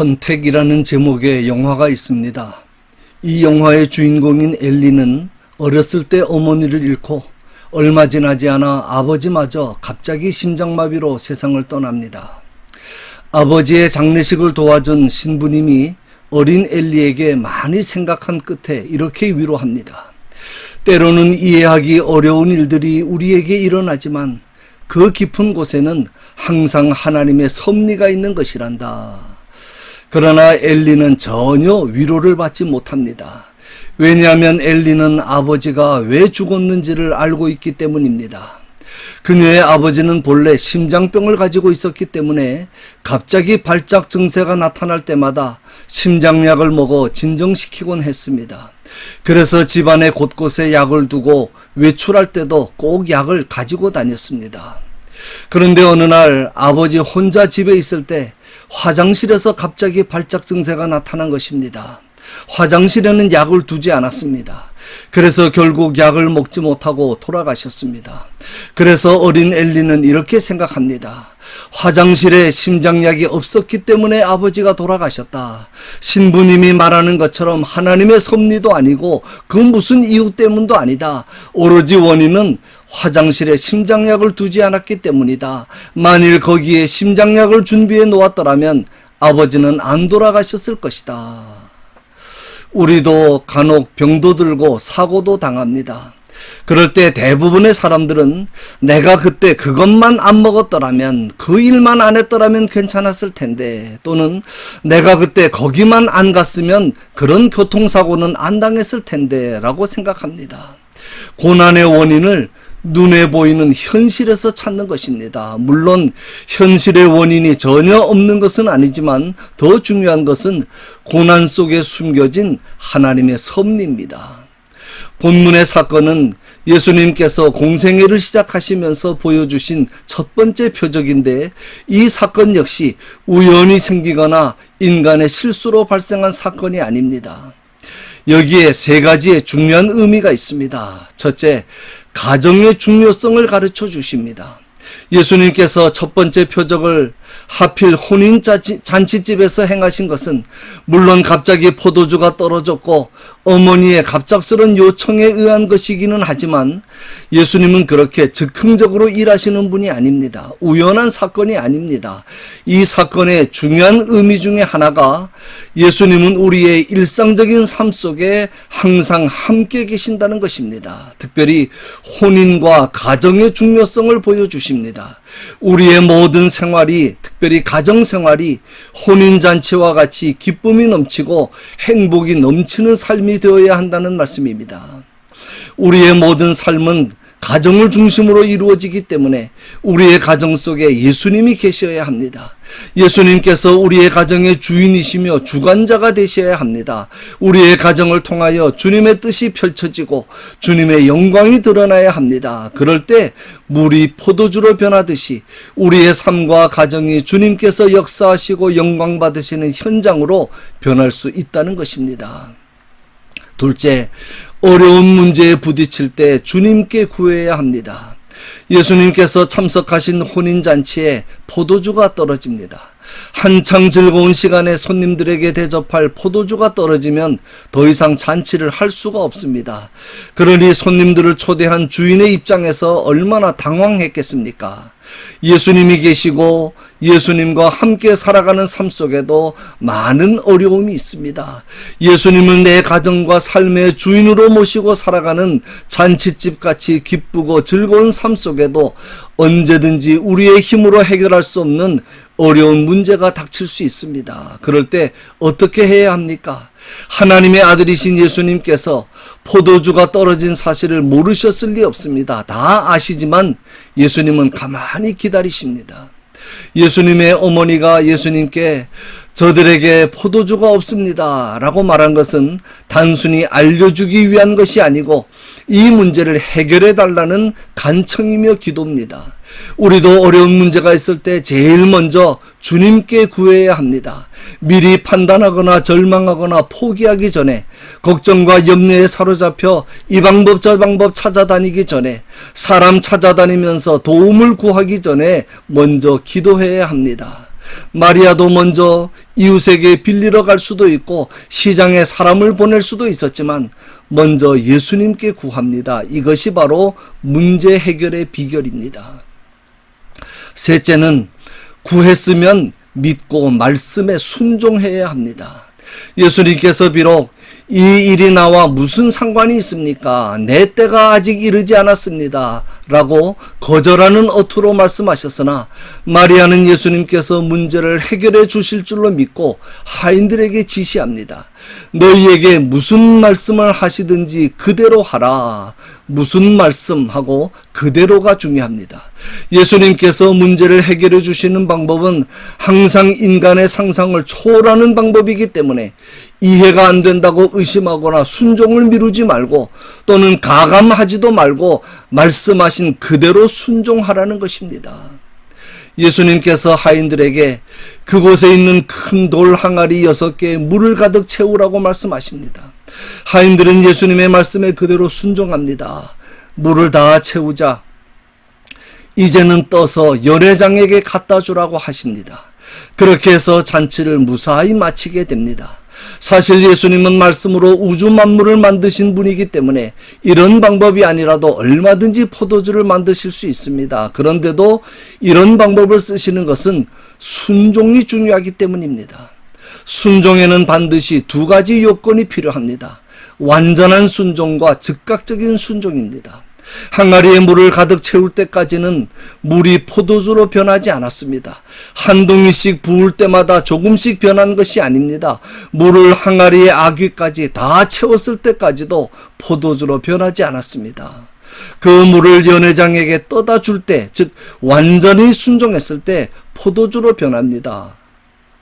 선택이라는 제목의 영화가 있습니다. 이 영화의 주인공인 엘리는 어렸을 때 어머니를 잃고 얼마 지나지 않아 아버지마저 갑자기 심장마비로 세상을 떠납니다. 아버지의 장례식을 도와준 신부님이 어린 엘리에게 많이 생각한 끝에 이렇게 위로합니다. 때로는 이해하기 어려운 일들이 우리에게 일어나지만 그 깊은 곳에는 항상 하나님의 섭리가 있는 것이란다. 그러나 엘리는 전혀 위로를 받지 못합니다. 왜냐하면 엘리는 아버지가 왜 죽었는지를 알고 있기 때문입니다. 그녀의 아버지는 본래 심장병을 가지고 있었기 때문에 갑자기 발작 증세가 나타날 때마다 심장약을 먹어 진정시키곤 했습니다. 그래서 집안에 곳곳에 약을 두고 외출할 때도 꼭 약을 가지고 다녔습니다. 그런데 어느 날 아버지 혼자 집에 있을 때 화장실에서 갑자기 발작 증세가 나타난 것입니다. 화장실에는 약을 두지 않았습니다. 그래서 결국 약을 먹지 못하고 돌아가셨습니다. 그래서 어린 엘리는 이렇게 생각합니다. 화장실에 심장약이 없었기 때문에 아버지가 돌아가셨다. 신부님이 말하는 것처럼 하나님의 섭리도 아니고 그 무슨 이유 때문도 아니다. 오로지 원인은 화장실에 심장약을 두지 않았기 때문이다. 만일 거기에 심장약을 준비해 놓았더라면 아버지는 안 돌아가셨을 것이다. 우리도 간혹 병도 들고 사고도 당합니다. 그럴 때 대부분의 사람들은 내가 그때 그것만 안 먹었더라면, 그 일만 안 했더라면 괜찮았을 텐데, 또는 내가 그때 거기만 안 갔으면 그런 교통사고는 안 당했을 텐데 라고 생각합니다. 고난의 원인을 눈에 보이는 현실에서 찾는 것입니다. 물론 현실의 원인이 전혀 없는 것은 아니지만 더 중요한 것은 고난 속에 숨겨진 하나님의 섭리입니다. 본문의 사건은 예수님께서 공생애를 시작하시면서 보여주신 첫 번째 표적인데, 이 사건 역시 우연히 생기거나 인간의 실수로 발생한 사건이 아닙니다. 여기에 세 가지의 중요한 의미가 있습니다. 첫째, 가정의 중요성을 가르쳐 주십니다. 예수님께서 첫 번째 표적을 하필 혼인잔치집에서 행하신 것은 물론 갑자기 포도주가 떨어졌고 어머니의 갑작스런 요청에 의한 것이기는 하지만 예수님은 그렇게 즉흥적으로 일하시는 분이 아닙니다. 우연한 사건이 아닙니다. 이 사건의 중요한 의미 중에 하나가 예수님은 우리의 일상적인 삶 속에 항상 함께 계신다는 것입니다. 특별히 혼인과 가정의 중요성을 보여주십니다. 우리의 모든 생활이, 특별히 가정생활이 혼인잔치와 같이 기쁨이 넘치고 행복이 넘치는 삶이 되어야 한다는 말씀입니다. 우리의 모든 삶은 가정을 중심으로 이루어지기 때문에 우리의 가정 속에 예수님이 계셔야 합니다. 예수님께서 우리의 가정의 주인이시며 주관자가 되셔야 합니다. 우리의 가정을 통하여 주님의 뜻이 펼쳐지고 주님의 영광이 드러나야 합니다. 그럴 때 물이 포도주로 변하듯이 우리의 삶과 가정이 주님께서 역사하시고 영광 받으시는 현장으로 변할 수 있다는 것입니다. 둘째, 어려운 문제에 부딪힐 때 주님께 구해야 합니다. 예수님께서 참석하신 혼인잔치에 포도주가 떨어집니다. 한창 즐거운 시간에 손님들에게 대접할 포도주가 떨어지면 더 이상 잔치를 할 수가 없습니다. 그러니 손님들을 초대한 주인의 입장에서 얼마나 당황했겠습니까? 예수님이 계시고 예수님과 함께 살아가는 삶 속에도 많은 어려움이 있습니다. 예수님을 내 가정과 삶의 주인으로 모시고 살아가는 잔치집같이 기쁘고 즐거운 삶 속에도 언제든지 우리의 힘으로 해결할 수 없는 어려운 문제가 닥칠 수 있습니다. 그럴 때 어떻게 해야 합니까? 하나님의 아들이신 예수님께서 포도주가 떨어진 사실을 모르셨을 리 없습니다. 다 아시지만 예수님은 가만히 기다리십니다. 예수님의 어머니가 예수님께 저들에게 포도주가 없습니다 라고 말한 것은 단순히 알려주기 위한 것이 아니고 이 문제를 해결해 달라는 간청이며 기도입니다. 우리도 어려운 문제가 있을 때 제일 먼저 주님께 구해야 합니다. 미리 판단하거나 절망하거나 포기하기 전에, 걱정과 염려에 사로잡혀 이 방법 저 방법 찾아다니기 전에, 사람 찾아다니면서 도움을 구하기 전에 먼저 기도해야 합니다. 마리아도 먼저 이웃에게 빌리러 갈 수도 있고 시장에 사람을 보낼 수도 있었지만 먼저 예수님께 구합니다. 이것이 바로 문제 해결의 비결입니다. 셋째는 구했으면 믿고 말씀에 순종해야 합니다. 예수님께서 비록 이 일이 나와 무슨 상관이 있습니까? 내 때가 아직 이르지 않았습니다. 라고 거절하는 어투로 말씀하셨으나 마리아는 예수님께서 문제를 해결해 주실 줄로 믿고 하인들에게 지시합니다. 너희에게 무슨 말씀을 하시든지 그대로 하라. 무슨 말씀하고 그대로가 중요합니다. 예수님께서 문제를 해결해 주시는 방법은 항상 인간의 상상을 초월하는 방법이기 때문에 이해가 안 된다고 의심하거나 순종을 미루지 말고 또는 가감하지도 말고 말씀하신 그대로 순종하라는 것입니다. 예수님께서 하인들에게 그곳에 있는 큰 돌 항아리 6개에 물을 가득 채우라고 말씀하십니다. 하인들은 예수님의 말씀에 그대로 순종합니다. 물을 다 채우자 이제는 떠서 연회장에게 갖다 주라고 하십니다. 그렇게 해서 잔치를 무사히 마치게 됩니다. 사실 예수님은 말씀으로 우주 만물을 만드신 분이기 때문에 이런 방법이 아니라도 얼마든지 포도주를 만드실 수 있습니다. 그런데도 이런 방법을 쓰시는 것은 순종이 중요하기 때문입니다. 순종에는 반드시 2가지 요건이 필요합니다. 완전한 순종과 즉각적인 순종입니다. 항아리에 물을 가득 채울 때까지는 물이 포도주로 변하지 않았습니다. 한 동이씩 부을 때마다 조금씩 변한 것이 아닙니다. 물을 항아리의 아귀까지 다 채웠을 때까지도 포도주로 변하지 않았습니다. 그 물을 연회장에게 떠다 줄 때, 즉 완전히 순종했을 때 포도주로 변합니다.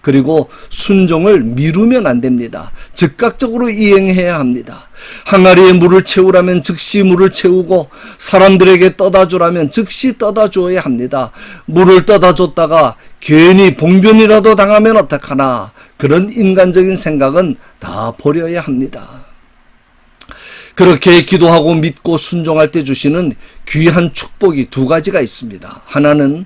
그리고 순종을 미루면 안 됩니다. 즉각적으로 이행해야 합니다. 항아리에 물을 채우라면 즉시 물을 채우고 사람들에게 떠다 주라면 즉시 떠다 주어야 합니다. 물을 떠다 줬다가 괜히 봉변이라도 당하면 어떡하나, 그런 인간적인 생각은 다 버려야 합니다. 그렇게 기도하고 믿고 순종할 때 주시는 귀한 축복이 2가지가 있습니다. 하나는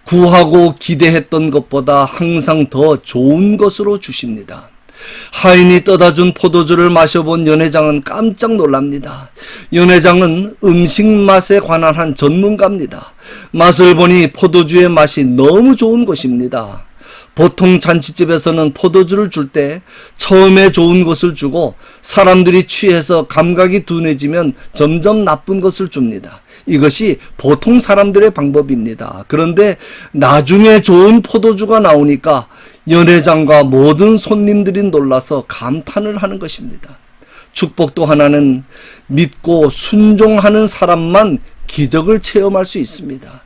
구하고 기대했던 것보다 항상 더 좋은 것으로 주십니다. 하인이 떠다 준 포도주를 마셔본 연회장은 깜짝 놀랍니다. 연회장은 음식 맛에 관한 한 전문가입니다. 맛을 보니 포도주의 맛이 너무 좋은 것입니다. 보통 잔치집에서는 포도주를 줄 때 처음에 좋은 것을 주고 사람들이 취해서 감각이 둔해지면 점점 나쁜 것을 줍니다. 이것이 보통 사람들의 방법입니다. 그런데 나중에 좋은 포도주가 나오니까 연회장과 모든 손님들이 놀라서 감탄을 하는 것입니다. 축복 또 하나는 믿고 순종하는 사람만 기적을 체험할 수 있습니다.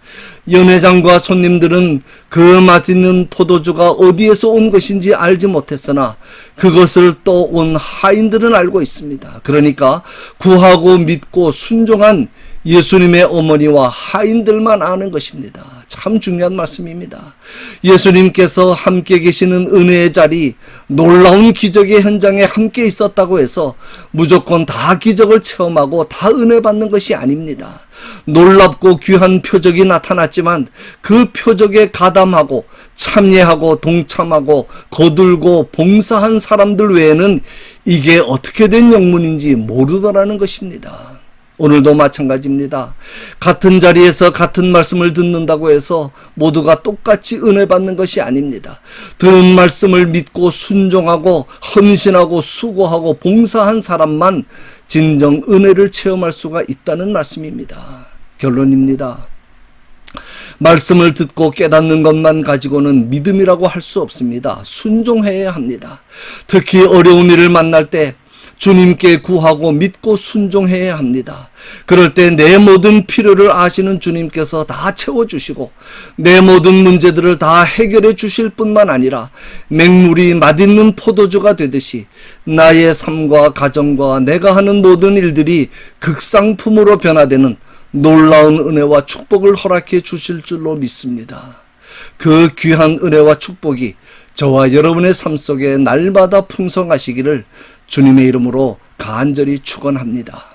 연회장과 손님들은 그 맛있는 포도주가 어디에서 온 것인지 알지 못했으나 그것을 떠온 하인들은 알고 있습니다. 그러니까 구하고 믿고 순종한 예수님의 어머니와 하인들만 아는 것입니다. 참 중요한 말씀입니다. 예수님께서 함께 계시는 은혜의 자리, 놀라운 기적의 현장에 함께 있었다고 해서 무조건 다 기적을 체험하고 다 은혜 받는 것이 아닙니다. 놀랍고 귀한 표적이 나타났지만 그 표적에 가담하고 참여하고 동참하고 거들고 봉사한 사람들 외에는 이게 어떻게 된 영문인지 모르더라는 것입니다. 오늘도 마찬가지입니다. 같은 자리에서 같은 말씀을 듣는다고 해서 모두가 똑같이 은혜 받는 것이 아닙니다. 들은 말씀을 믿고 순종하고 헌신하고 수고하고 봉사한 사람만 진정 은혜를 체험할 수가 있다는 말씀입니다. 결론입니다. 말씀을 듣고 깨닫는 것만 가지고는 믿음이라고 할 수 없습니다. 순종해야 합니다. 특히 어려운 일을 만날 때 주님께 구하고 믿고 순종해야 합니다. 그럴 때 내 모든 필요를 아시는 주님께서 다 채워주시고 내 모든 문제들을 다 해결해 주실 뿐만 아니라 맹물이 맛있는 포도주가 되듯이 나의 삶과 가정과 내가 하는 모든 일들이 극상품으로 변화되는 놀라운 은혜와 축복을 허락해 주실 줄로 믿습니다. 그 귀한 은혜와 축복이 저와 여러분의 삶 속에 날마다 풍성하시기를 주님의 이름으로 간절히 축원합니다.